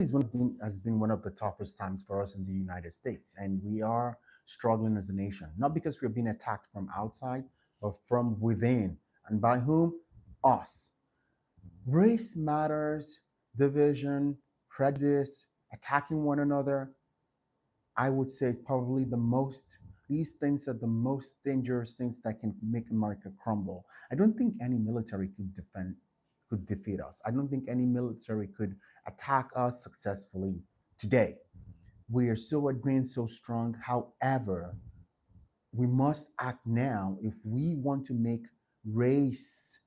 has been one of the toughest times for us in the United States, and we are struggling as a nation, not because we're being attacked from outside, but from within. And by whom? Us. Race matters, division, prejudice, attacking one another. I would say it's probably these things are the most dangerous things that can make America crumble. I don't think any military could defeat us. I don't think any military could attack us successfully today. We are so advanced, so strong. However, we must act now if we want to make race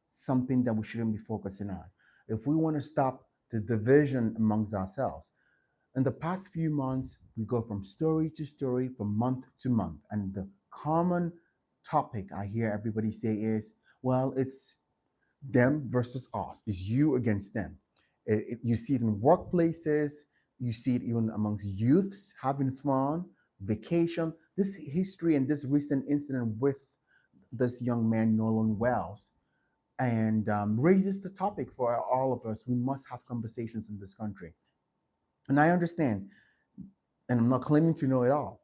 something that we shouldn't be focusing on. If we want to stop the division amongst ourselves. In the past few months, we go from story to story, from month to month. And the common topic I hear everybody say is, well, it's them versus us, it's you against them. You see it in workplaces, you see it even amongst youths having fun, vacation. This history and this recent incident with this young man, Nolan Wells, and raises the topic for all of us. We must have conversations in this country. And I understand, and I'm not claiming to know it all.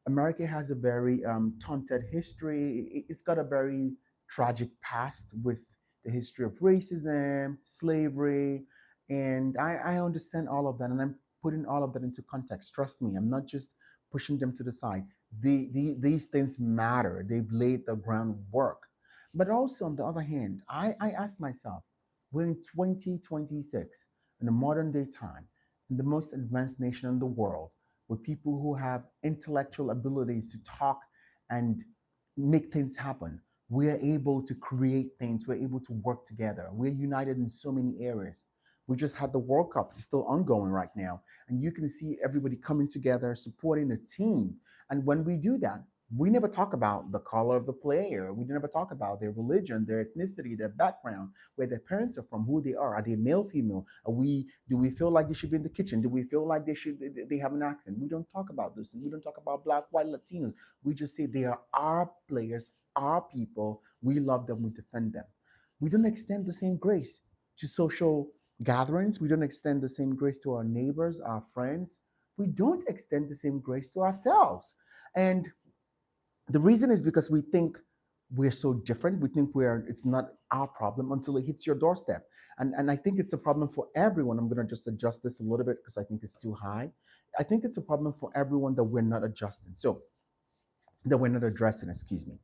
America has a very taunted history. It's got a very tragic past with the history of racism, slavery, and I understand all of that, and I'm putting all of that into context. Trust me, I'm not just pushing them to the side. These things matter. They've laid the groundwork. But also, on the other hand, I ask myself, we're in 2026, in a modern day time, in the most advanced nation in the world, with people who have intellectual abilities to talk and make things happen. We are able to create things. We're able to work together. We're united in so many areas. We just had the World Cup, it's still ongoing right now. And you can see everybody coming together, supporting a team. And when we do that, we never talk about the color of the player. We never talk about their religion, their ethnicity, their background, where their parents are from, who they are. Are they male, female? Do we feel like they should be in the kitchen? Do we feel like they have an accent? We don't talk about this. We don't talk about black, white, Latinos. We just say they are our players, our people. We love them, we defend them. We don't extend the same grace to social gatherings. We don't extend the same grace to our neighbors, our friends. We don't extend the same grace to ourselves. And the reason is because we think we're so different. We think it's not our problem until it hits your doorstep. And I think it's a problem for everyone. I'm gonna just adjust this a little bit because I think it's too high. I think it's a problem for everyone that we're not adjusting. So that we're not addressing, excuse me.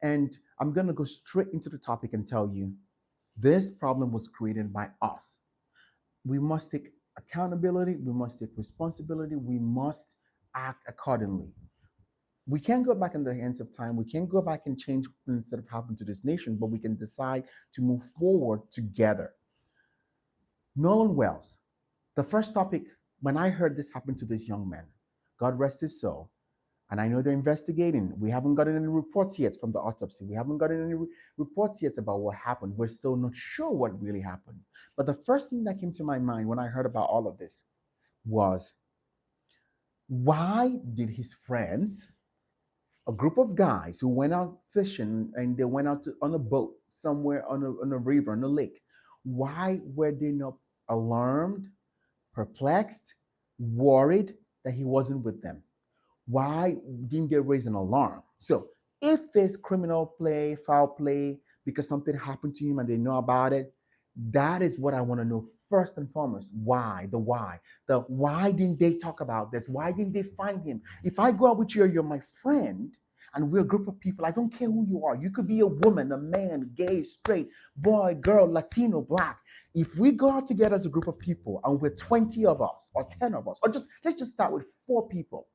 And I'm gonna go straight into the topic and tell you this problem was created by us. We must take accountability, we must take responsibility, we must act accordingly. We can't go back in the hands of time. We can't go back and change things that have happened to this nation, but we can decide to move forward together. Nolan Wells, the first topic, when I heard this happen to this young man, God rest his soul, and I know they're investigating. We haven't gotten any reports yet from the autopsy. We haven't gotten any reports yet about what happened. We're still not sure what really happened. But the first thing that came to my mind when I heard about all of this was, why did his friends, a group of guys who went out fishing and they went out on a boat somewhere on a river, on a lake, why were they not alarmed, perplexed, worried that he wasn't with them? Why didn't they raise an alarm? So if there's criminal play, foul play, because something happened to him and they know about it, that is what I want to know first and foremost. Why? The why. The why didn't they talk about this? Why didn't they find him? If I go out with you, you're my friend, and we're a group of people, I don't care who you are. You could be a woman, a man, gay, straight, boy, girl, Latino, black. If we go out together as a group of people and we're 20 of us or 10 of us, or just let's just start with 4 people,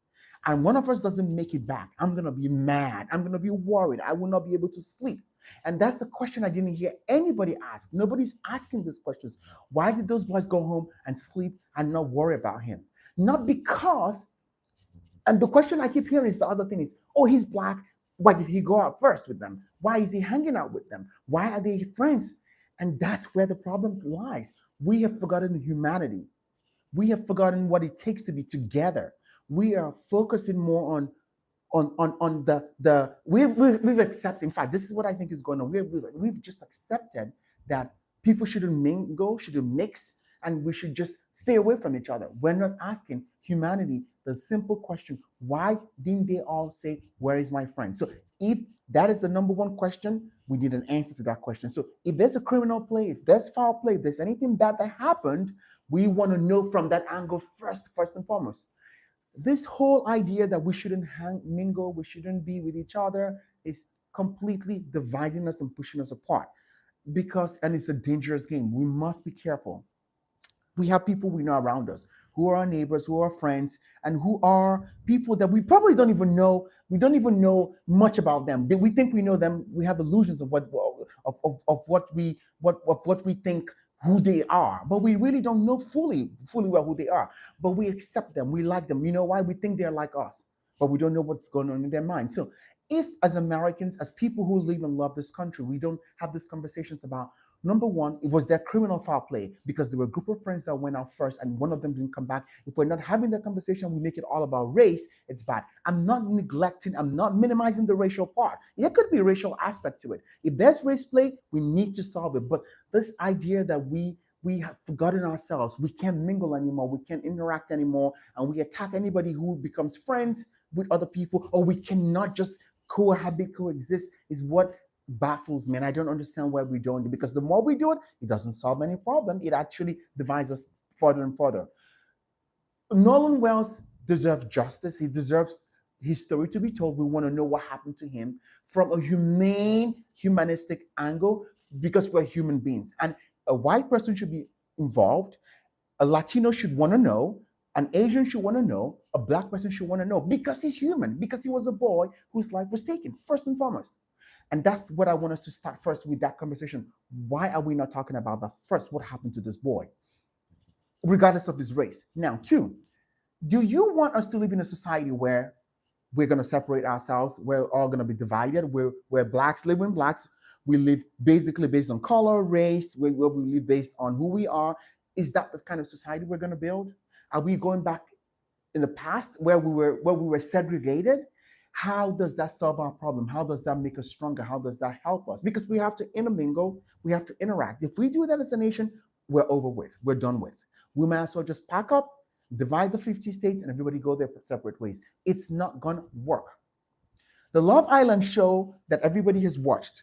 and one of us doesn't make it back, I'm going to be mad. I'm going to be worried. I will not be able to sleep. And that's the question I didn't hear anybody ask. Nobody's asking these questions. Why did those boys go home and sleep and not worry about him? Not because, and the question I keep hearing is the other thing is, oh, he's black. Why did he go out first with them? Why is he hanging out with them? Why are they friends? And that's where the problem lies. We have forgotten humanity. We have forgotten what it takes to be together. We are focusing more on the we've accepted. In fact, this is what I think is going on. We've just accepted that people shouldn't mingle, shouldn't mix, and we should just stay away from each other. We're not asking humanity the simple question, why didn't they all say, where is my friend? So if that is the number one question, we need an answer to that question. So if there's a criminal play, if there's foul play, if there's anything bad that happened, we want to know from that angle first and foremost. This whole idea that we shouldn't mingle, we shouldn't be with each other is completely dividing us and pushing us apart because, and it's a dangerous game. We must be careful. We have people we know around us who are our neighbors, who are friends, and who are people that we probably don't even know. We don't even know much about them. We think we know them. We have illusions of what we think who they are, but we really don't know fully well who they are. But we accept them. We like them. You know why? We think they're like us, but we don't know what's going on in their mind. So if as Americans, as people who live and love this country, we don't have these conversations about number one, it was their criminal foul play because there were a group of friends that went out first and one of them didn't come back. If we're not having that conversation, we make it all about race, it's bad. I'm not neglecting, I'm not minimizing the racial part. There could be a racial aspect to it. If there's race play, we need to solve it. But this idea that we have forgotten ourselves, we can't mingle anymore, we can't interact anymore, and we attack anybody who becomes friends with other people, or we cannot just cohabit, coexist, is what baffles me, and I don't understand why we don't. Because the more we do it, it doesn't solve any problem. It actually divides us further and further. Nolan Wells deserves justice. He deserves his story to be told. We want to know what happened to him from a humanistic angle because we're human beings. And a white person should be involved. A Latino should want to know. An Asian should want to know. A black person should want to know because he's human, because he was a boy whose life was taken, first and foremost. And that's what I want us to start first with that conversation. Why are we not talking about that first? What happened to this boy, regardless of his race? Now, two, do you want us to live in a society where we're going to separate ourselves? We're all going to be divided. Where blacks live with blacks. We live basically based on color, race, where we live based on who we are. Is that the kind of society we're going to build? Are we going back in the past where we were segregated? How does that solve our problem? How does that make us stronger? How does that help us? Because we have to intermingle, we have to interact. If we do that as a nation, we're over with, we're done with. We might as well just pack up, divide the 50 states, and everybody go their separate ways. It's not gonna work. The Love Island show that everybody has watched,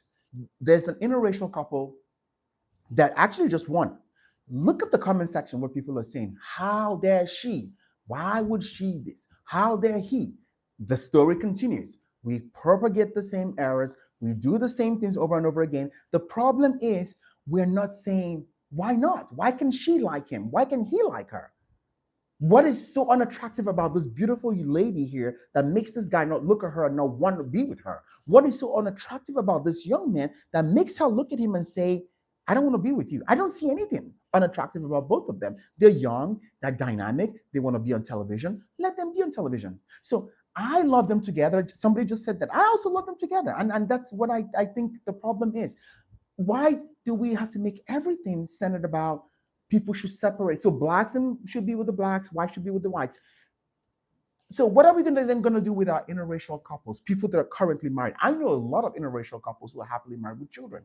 there's an interracial couple that actually just won. Look at the comment section where people are saying, how dare she? Why would she this? How dare he? The story continues. We propagate the same errors. We do the same things over and over again. The problem is we're not saying, why not? Why can she like him? Why can he like her? What is so unattractive about this beautiful lady here that makes this guy not look at her and not want to be with her? What is so unattractive about this young man that makes her look at him and say, I don't want to be with you? I don't see anything unattractive about both of them. They're young, they're dynamic, they want to be on television. Let them be on television. So I love them together. Somebody just said that. I also love them together. And that's what I think the problem is. Why do we have to make everything centered about people should separate? So blacks should be with the blacks, whites should be with the whites. So what are we then going to do with our interracial couples, people that are currently married? I know a lot of interracial couples who are happily married with children.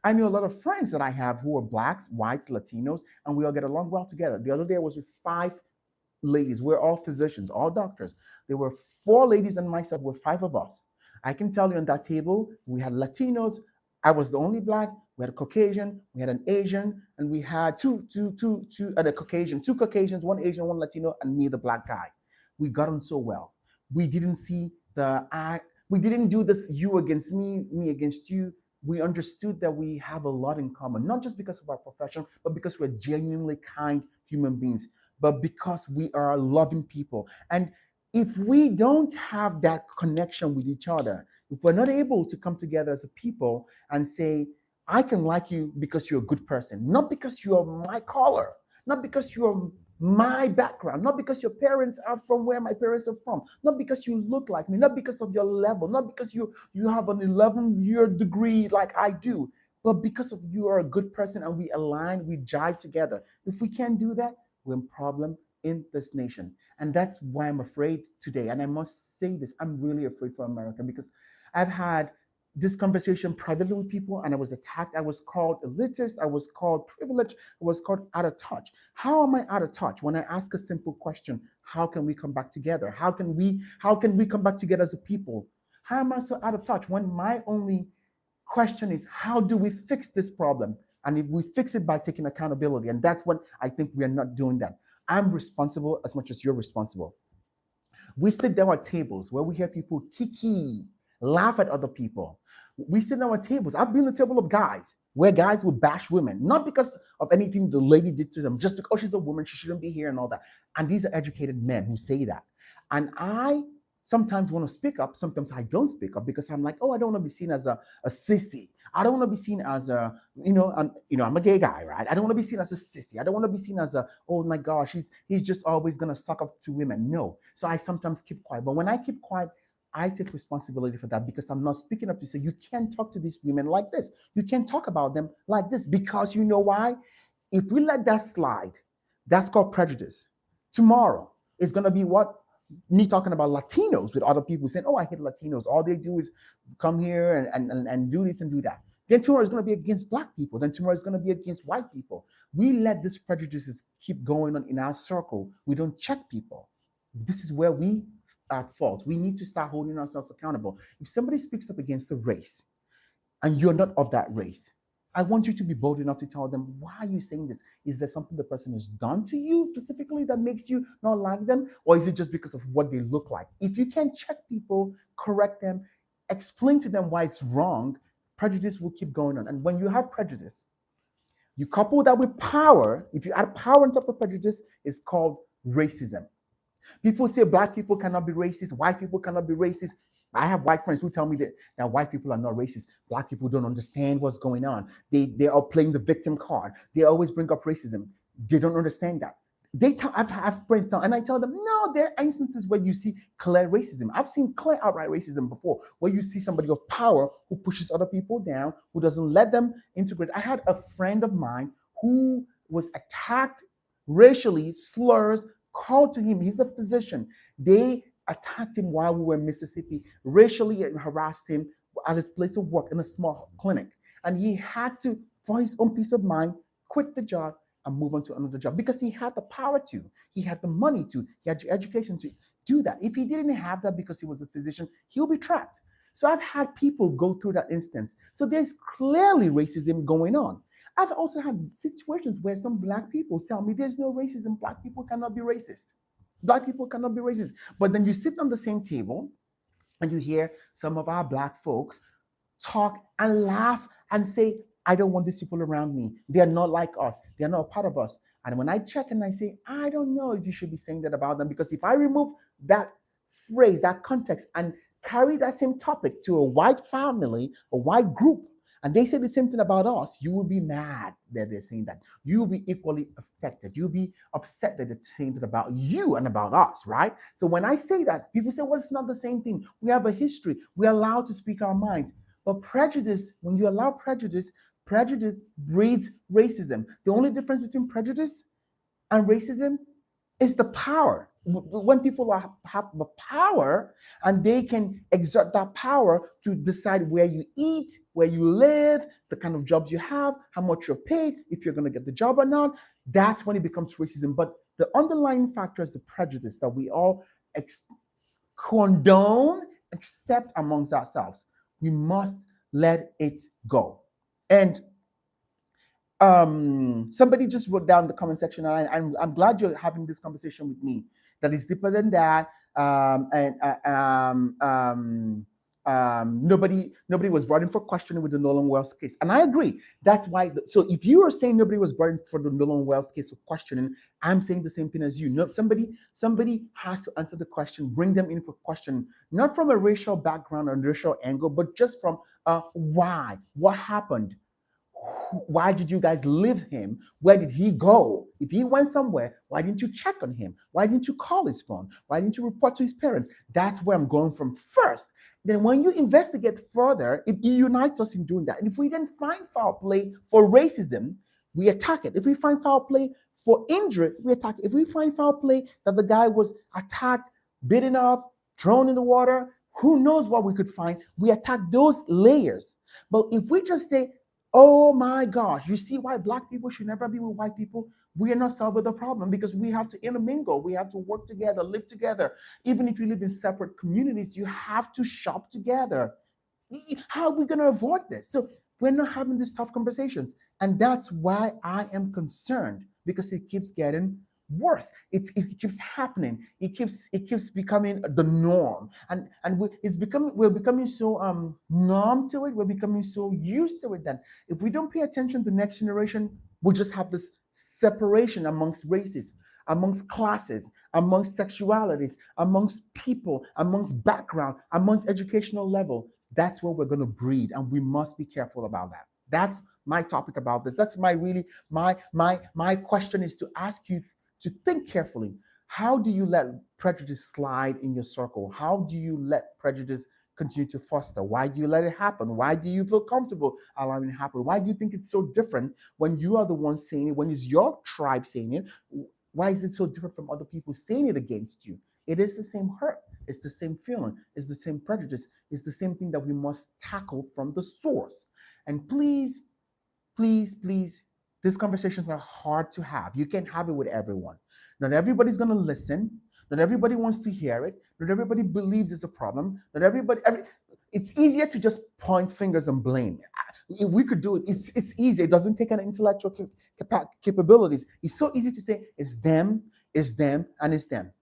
I know a lot of friends that I have who are blacks, whites, Latinos, and we all get along well together. The other day I was with 5 ladies. We're all physicians, all doctors. There were 4 ladies and myself, with 5 of us. I can tell you on that table, we had Latinos. I was the only black. We had a Caucasian, we had an Asian, and we had two and a Caucasian, 2 Caucasians, 1 Asian, 1 Latino, and me, the black guy. We got on so well. We didn't see the act. We didn't do this you against me, me against you. We understood that we have a lot in common, not just because of our profession, but because we're genuinely kind human beings, but because we are loving people. And if we don't have that connection with each other, if we're not able to come together as a people and say, I can like you because you're a good person, not because you're my color, not because you're my background, not because your parents are from where my parents are from, not because you look like me, not because of your level, not because you have an 11-year degree like I do, but because of you are a good person and we align, we jive together. If we can't do that, we're in problem in this nation. And that's why I'm afraid today. And I must say this, I'm really afraid for America because I've had this conversation privately with people and I was attacked. I was called elitist. I was called privileged. I was called out of touch. How am I out of touch? When I ask a simple question, how can we come back together? How can we come back together as a people? How am I so out of touch when my only question is how do we fix this problem? And if we fix it by taking accountability, and that's what I think we are not doing that. I'm responsible as much as you're responsible. We sit down at tables where we hear people kiki, laugh at other people. We sit down at tables. I've been at a table of guys where guys will bash women, not because of anything the lady did to them, just because she's a woman, she shouldn't be here and all that. And these are educated men who say that. And I sometimes want to speak up, sometimes I don't speak up because I'm like, oh, I don't want to be seen as a sissy. I don't want to be seen as a, I'm a gay guy, right? I don't want to be seen as a sissy. I don't want to be seen as a, oh my gosh, he's just always gonna suck up to women. No. So I sometimes keep quiet. But when I keep quiet, I take responsibility for that because I'm not speaking up to say you can't talk to these women like this. You can't talk about them like this because you know why? If we let that slide, that's called prejudice. Tomorrow is gonna be what? Me talking about Latinos with other people saying, oh, I hate Latinos. All they do is come here and do this and do that. Then tomorrow is going to be against black people. Then tomorrow is going to be against white people. We let these prejudices keep going on in our circle. We don't check people. This is where we are at fault. We need to start holding ourselves accountable. If somebody speaks up against a race, and you're not of that race, I want you to be bold enough to tell them, why are you saying this? Is there something the person has done to you specifically that makes you not like them? Or is it just because of what they look like? If you can check people, correct them, explain to them why it's wrong, prejudice will keep going on. And when you have prejudice, you couple that with power. If you add power on top of prejudice, it's called racism. People say black people cannot be racist, white people cannot be racist. I have white friends who tell me that white people are not racist. Black people don't understand what's going on. They are playing the victim card. They always bring up racism. They don't understand that. I've had friends tell, and I tell them, no, there are instances where you see clear racism. I've seen clear outright racism before, where you see somebody of power who pushes other people down, who doesn't let them integrate. I had a friend of mine who was attacked racially, slurs, called to him. He's a physician. They attacked him while we were in Mississippi, racially harassed him at his place of work in a small clinic. And he had to, for his own peace of mind, quit the job and move on to another job because he had the power to, he had the money to, he had the education to do that. If he didn't have that because he was a physician, he'll be trapped. So I've had people go through that instance. So there's clearly racism going on. I've also had situations where some black people tell me there's no racism. Black people cannot be racist. Black people cannot be racist. But then you sit on the same table and you hear some of our black folks talk and laugh and say, I don't want these people around me. They're not like us. They're not a part of us. And when I check and I say, I don't know if you should be saying that about them, because if I remove that phrase, that context, and carry that same topic to a white family, a white group, and they say the same thing about us, you will be mad that they're saying that. You will be equally affected. You'll be upset that they're saying that about you and about us, right? So when I say that, people say, well, it's not the same thing. We have a history. We're allowed to speak our minds. But prejudice, when you allow prejudice, prejudice breeds racism. The only difference between prejudice and racism is the power. When people have the power and they can exert that power to decide where you eat, where you live, the kind of jobs you have, how much you're paid, if you're going to get the job or not, that's when it becomes racism. But the underlying factor is the prejudice that we all condone, accept amongst ourselves. We must let it go. And somebody just wrote down in the comment section, and I'm glad you're having this conversation with me, that is deeper than that. Nobody was brought in for questioning with the Nolan Wells case, and I agree. That's why. So if you are saying nobody was brought in for the Nolan Wells case for questioning, I'm saying the same thing as you. No, somebody has to answer the question, bring them in for questioning, not from a racial background or racial angle, but just from why, what happened. Why did you guys leave him? Where did he go? If he went somewhere, why didn't you check on him? Why didn't you call his phone? Why didn't you report to his parents? That's where I'm going from first. Then when you investigate further, it unites us in doing that. And if we then find foul play for racism, we attack it. If we find foul play for injury, we attack it. If we find foul play that the guy was attacked, beaten up, thrown in the water, Who knows what we could find? We attack those layers. But if we just say, oh my gosh, you see why black people should never be with white people? We are not solving the problem because we have to intermingle. We have to work together, live together. Even if you live in separate communities, you have to shop together. How are we going to avoid this? So we're not having these tough conversations. And that's why I am concerned because it keeps getting worse. It keeps happening. It keeps becoming the norm. And we're becoming so numb to it. We're becoming so used to it that if we don't pay attention, the next generation will just have this separation amongst races, amongst classes, amongst sexualities, amongst people, amongst background, amongst educational level. That's what we're going to breed, and we must be careful about that. That's my topic about this. That's my question is to ask you to think carefully. How do you let prejudice slide in your circle? How do you let prejudice continue to foster? Why do you let it happen? Why do you feel comfortable allowing it happen? Why do you think it's so different when you are the one saying it, when it's your tribe saying it? Why is it so different from other people saying it against you? It is the same hurt. It's the same feeling. It's the same prejudice. It's the same thing that we must tackle from the source. And please, please, please, these conversations are hard to have. You can't have it with everyone. Not everybody's going to listen. Not everybody wants to hear it. Not everybody believes it's a problem. Not it's easier to just point fingers and blame. If we could do it, it's easier. It doesn't take an intellectual capabilities. It's so easy to say it's them, and it's them.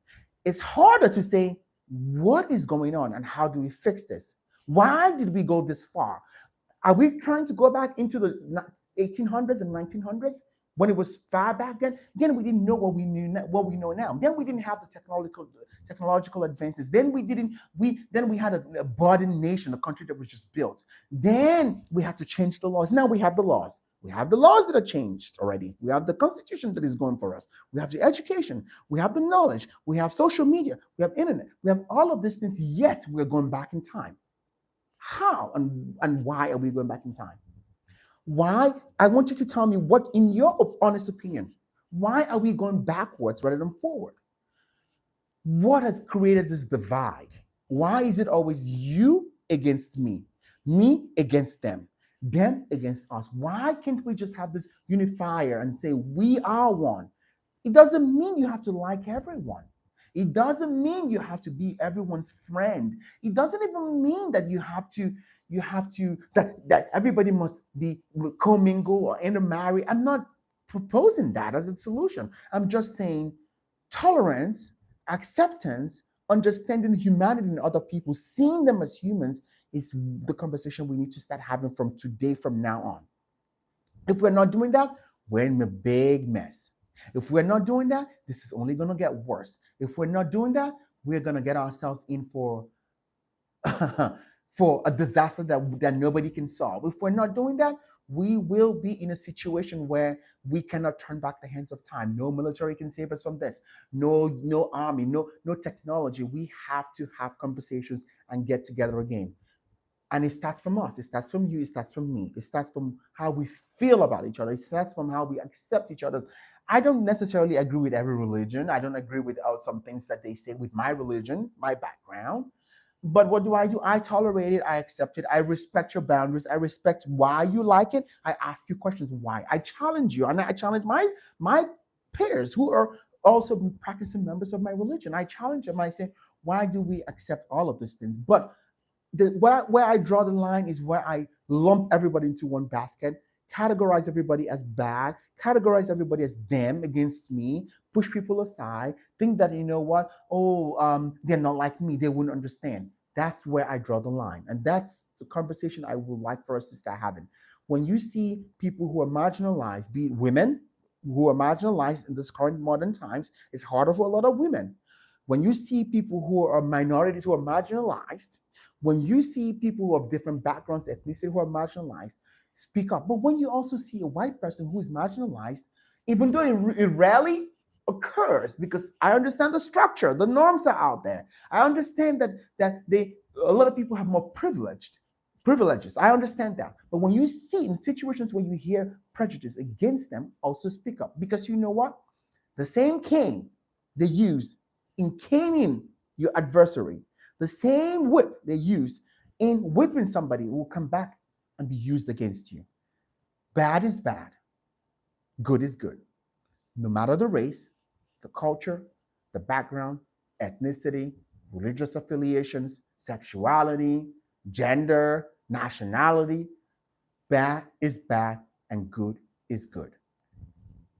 It's harder to say what is going on and how do we fix this? Why did we go this far? Are we trying to go back into the 1800s and 1900s when it was far back then? Then we didn't know what we know now. Then we didn't have the technological advances. Then we had a budding nation, a country that was just built. Then we had to change the laws. Now we have the laws. We have the laws that are changed already. We have the constitution that is going for us. We have the education. We have the knowledge. We have social media. We have internet. We have all of these things, yet we're going back in time. How and why are we going back in time? Why? I want you to tell me what, in your honest opinion, why are we going backwards rather than forward? What has created this divide? Why is it always you against me against them against us? Why can't we just have this unifier and say we are one? It doesn't mean you have to like everyone. It doesn't mean you have to be everyone's friend. It doesn't even mean that that everybody must be commingle or intermarry. I'm not proposing that as a solution. I'm just saying tolerance, acceptance, understanding humanity in other people, seeing them as humans is the conversation we need to start having from today, from now on. If we're not doing that, we're in a big mess. If we're not doing that, this is only going to get worse. If we're not doing that, we're going to get ourselves in for for a disaster that nobody can solve. If we're not doing that, we will be in a situation where we cannot turn back the hands of time. No military can save us from this. No army, no technology. We have to have conversations and get together again. And it starts from us. It starts from you. It starts from me. It starts from how we feel about each other. It starts from how we accept each other's. I don't necessarily agree with every religion. I don't agree with some things that they say with my religion, my background. But what do? I tolerate it. I accept it. I respect your boundaries. I respect why you like it. I ask you questions why. I challenge you, and I challenge my peers who are also practicing members of my religion. I challenge them. I say, why do we accept all of these things? But where I draw the line is where I lump everybody into one basket, categorize everybody as bad, categorize everybody as them against me, push people aside, think that you know what, they're not like me, they wouldn't understand. That's where I draw the line, and that's the conversation I would like for us to start having. When you see people who are marginalized, be it women who are marginalized in this current modern times, it's harder for a lot of women. When you see people who are minorities who are marginalized, when you see people who have different backgrounds, ethnicity who are marginalized, speak up. But when you also see a white person who is marginalized, even though it rarely occurs, because I understand the structure, the norms are out there. I understand that a lot of people have more privileges. I understand that. But when you see in situations where you hear prejudice against them, also speak up. Because you know what? The same cane they use in caning your adversary, The same whip they use in whipping somebody will come back and be used against you. Bad is bad, good is good. No matter the race, the culture, the background, ethnicity, religious affiliations, sexuality, gender, nationality, bad is bad and good is good.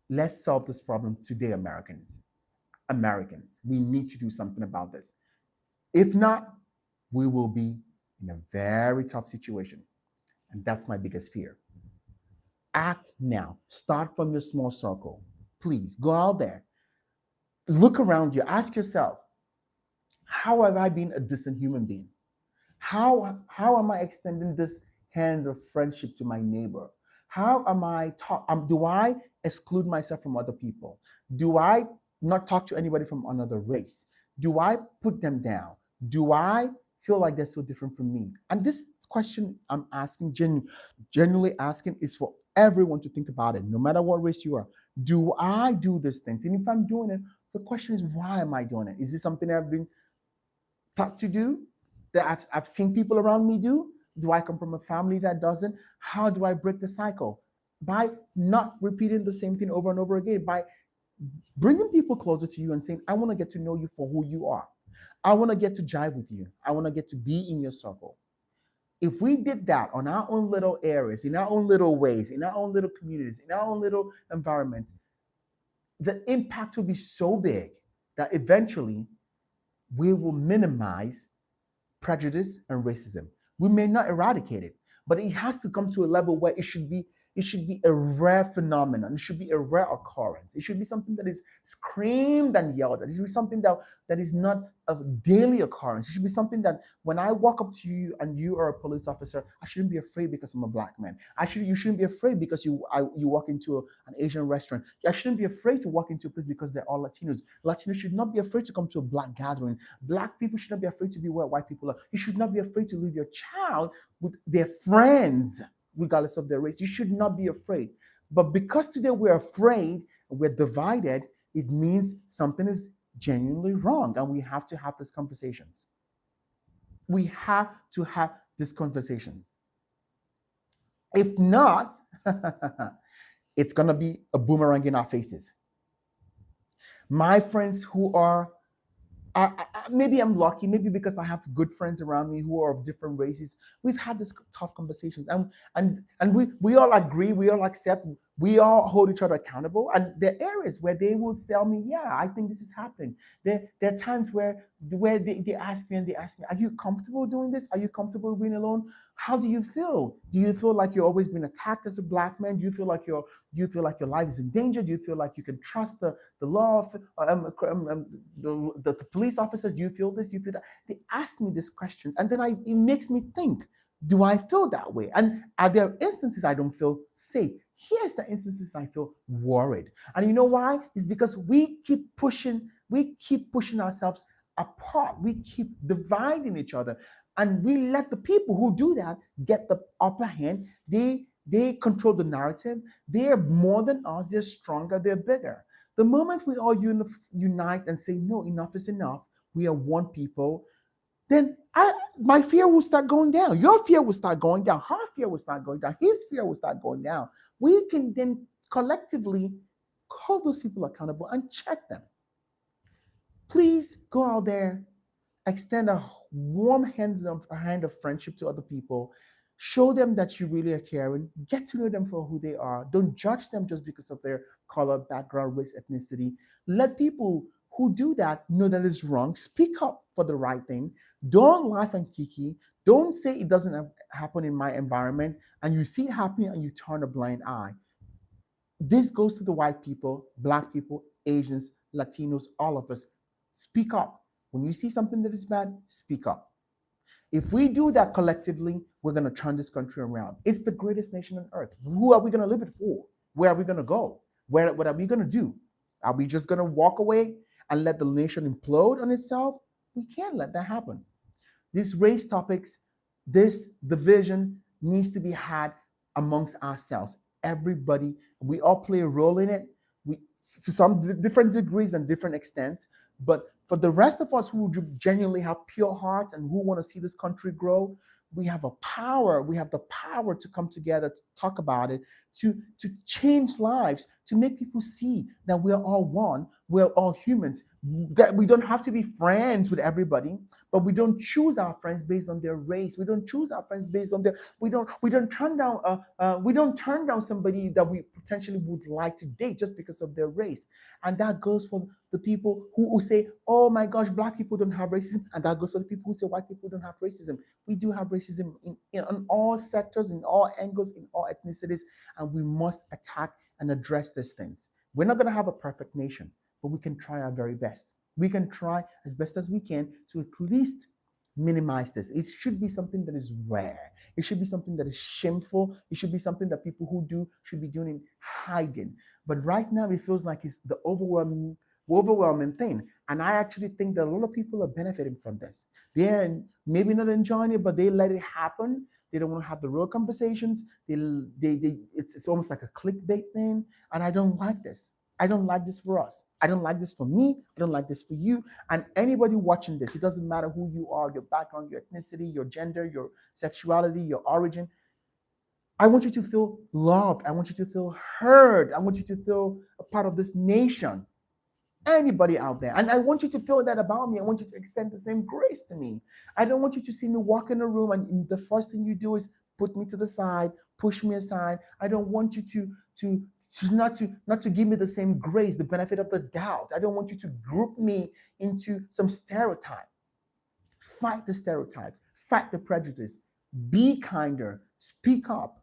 Let's solve this problem today, Americans. Americans, we need to do something about this. If not, we will be in a very tough situation. And that's my biggest fear. Act now. Start from your small circle. Please go out there. Look around you. Ask yourself, how have I been a distant human being? How am I extending this hand of friendship to my neighbor? How am I talk? Do I exclude myself from other people? Do I not talk to anybody from another race? Do I put them down? Do I feel like they're so different from me? And this question I'm asking, genuinely asking, is for everyone to think about it, no matter what race you are. Do I do these things? And if I'm doing it, the question is, why am I doing it? Is this something I've been taught to do, that I've seen people around me do? Do I come from a family that doesn't? How do I break the cycle? By not repeating the same thing over and over again, by bringing people closer to you and saying, I want to get to know you for who you are. I want to get to jive with you. I want to get to be in your circle. If we did that on our own little areas, in our own little ways, in our own little communities, in our own little environments, the impact will be so big that eventually we will minimize prejudice and racism. We may not eradicate it, but it has to come to a level where it should be a rare phenomenon. It should be a rare occurrence. It should be something that is screamed and yelled at. It should be something that is not a daily occurrence. It should be something that when I walk up to you and you are a police officer, I shouldn't be afraid because I'm a black man. You shouldn't be afraid because you walk into an Asian restaurant. I shouldn't be afraid to walk into a place because they're all Latinos. Latinos should not be afraid to come to a black gathering. Black people should not be afraid to be where white people are. You should not be afraid to leave your child with their friends, regardless of their race. You should not be afraid. But because today we're afraid, we're divided, it means something is genuinely wrong. And we have to have these conversations. We have to have these conversations. If not, it's going to be a boomerang in our faces. My friends who are maybe I'm lucky, maybe because I have good friends around me who are of different races. We've had these tough conversations, and we all agree, we all accept, we all hold each other accountable. And there are areas where they will tell me, yeah, I think this is happening. There are times where they ask me, are you comfortable doing this? Are you comfortable being alone? How do you feel? Do you feel like you're always being attacked as a black man? Do you feel like your life is in danger? Do you feel like you can trust the law, the police officers? Do you feel this? Do you feel that? They ask me these questions, and then it makes me think: do I feel that way? And are there instances I don't feel safe? Here's the instances I feel worried. And you know why? It's because we keep pushing ourselves apart. We keep dividing each other. And we let the people who do that get the upper hand. They control the narrative. They're more than us. They're stronger. They're bigger. The moment we all unite and say, no, enough is enough, we are one people, then my fear will start going down. Your fear will start going down. Her fear will start going down. His fear will start going down. We can then collectively hold those people accountable and check them. Please go out there, extend a warm hand of friendship to other people. Show them that you really are caring. Get to know them for who they are. Don't judge them just because of their color, background, race, ethnicity. Let people who do that know that it's wrong. Speak up for the right thing. Don't laugh and kiki. Don't say it doesn't happen in my environment and you see it happening and you turn a blind eye. This goes to the white people, black people, Asians, Latinos, all of us. Speak up. When you see something that is bad, speak up. If we do that collectively, we're going to turn this country around. It's the greatest nation on earth. Who are we going to live it for? Where are we going to go? What are we going to do? Are we just going to walk away and let the nation implode on itself? We can't let that happen. These race topics, this division needs to be had amongst ourselves. Everybody, we all play a role in it. to some different degrees and different extents. But for the rest of us who genuinely have pure hearts and who want to see this country grow, we have a power. We have the power to come together to talk about it, to change lives, to make people see that we're all one. We're all humans. That we don't have to be friends with everybody, but we don't choose our friends based on their race. We don't choose our friends based on their. We don't turn down. We don't turn down somebody that we potentially would like to date just because of their race. And that goes for the people who say, "Oh my gosh, black people don't have racism," and that goes for the people who say white people don't have racism. We do have racism in all sectors, in all angles, in all ethnicities, and we must attack and address these things. We're not going to have a perfect nation, but we can try our very best. We can try as best as we can to at least minimize this. It should be something that is rare. It should be something that is shameful. It should be something that people who do should be doing in hiding. But right now, it feels like it's the overwhelming thing. And I actually think that a lot of people are benefiting from this. They're maybe not enjoying it, but they let it happen. They don't want to have the real conversations. It's almost like a clickbait thing. And I don't like this. I don't like this for us. I don't like this for me. I don't like this for you. And anybody watching this, it doesn't matter who you are, your background, your ethnicity, your gender, your sexuality, your origin. I want you to feel loved. I want you to feel heard. I want you to feel a part of this nation. Anybody out there. And I want you to feel that about me. I want you to extend the same grace to me. I don't want you to see me walk in a room and the first thing you do is put me to the side, push me aside. I don't want you to give me the same grace, the benefit of the doubt. I don't want you to group me into some stereotype. Fight the stereotypes, fight the prejudice, be kinder, speak up.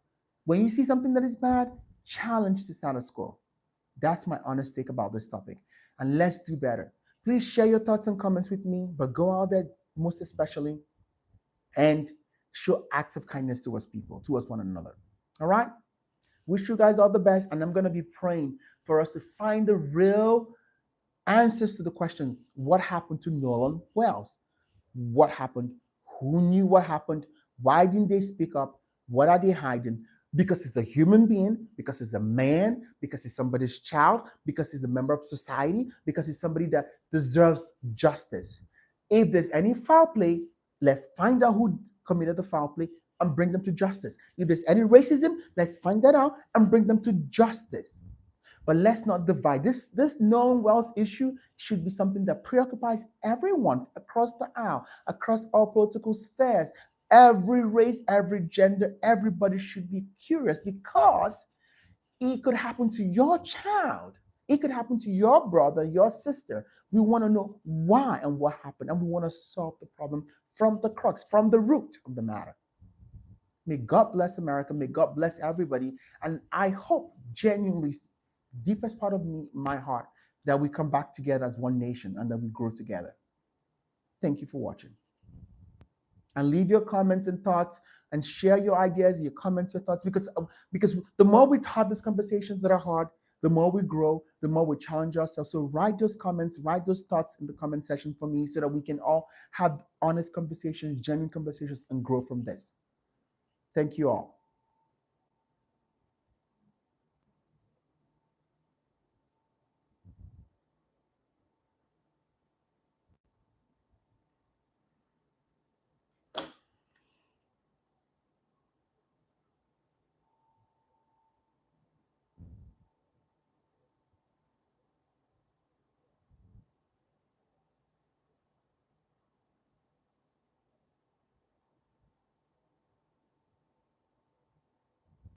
When you see something that is bad, challenge the status quo. That's my honest take about this topic. And let's do better. Please share your thoughts and comments with me, but go out there most especially and show acts of kindness towards people, towards one another. All right? Wish you guys all the best, and I'm going to be praying for us to find the real answers to the question, what happened to Nolan Wells? What happened? Who knew what happened? Why didn't they speak up? What are they hiding? Because he's a human being, because he's a man, because he's somebody's child, because he's a member of society, because he's somebody that deserves justice. If there's any foul play, let's find out who committed the foul play and bring them to justice. If there's any racism, let's find that out and bring them to justice. But let's not divide. This known wealth issue should be something that preoccupies everyone across the aisle, across all political spheres, every race, every gender. Everybody should be curious because it could happen to your child. It could happen to your brother, your sister. We want to know why and what happened, and we want to solve the problem from the crux, from the root of the matter. May God bless America. May God bless everybody. And I hope genuinely, deepest part of me, my heart, that we come back together as one nation and that we grow together. Thank you for watching. And leave your comments and thoughts and share your ideas, your comments, your thoughts, because the more we have these conversations that are hard, the more we grow, the more we challenge ourselves. So write those comments, write those thoughts in the comment section for me so that we can all have honest conversations, genuine conversations, and grow from this. Thank you all.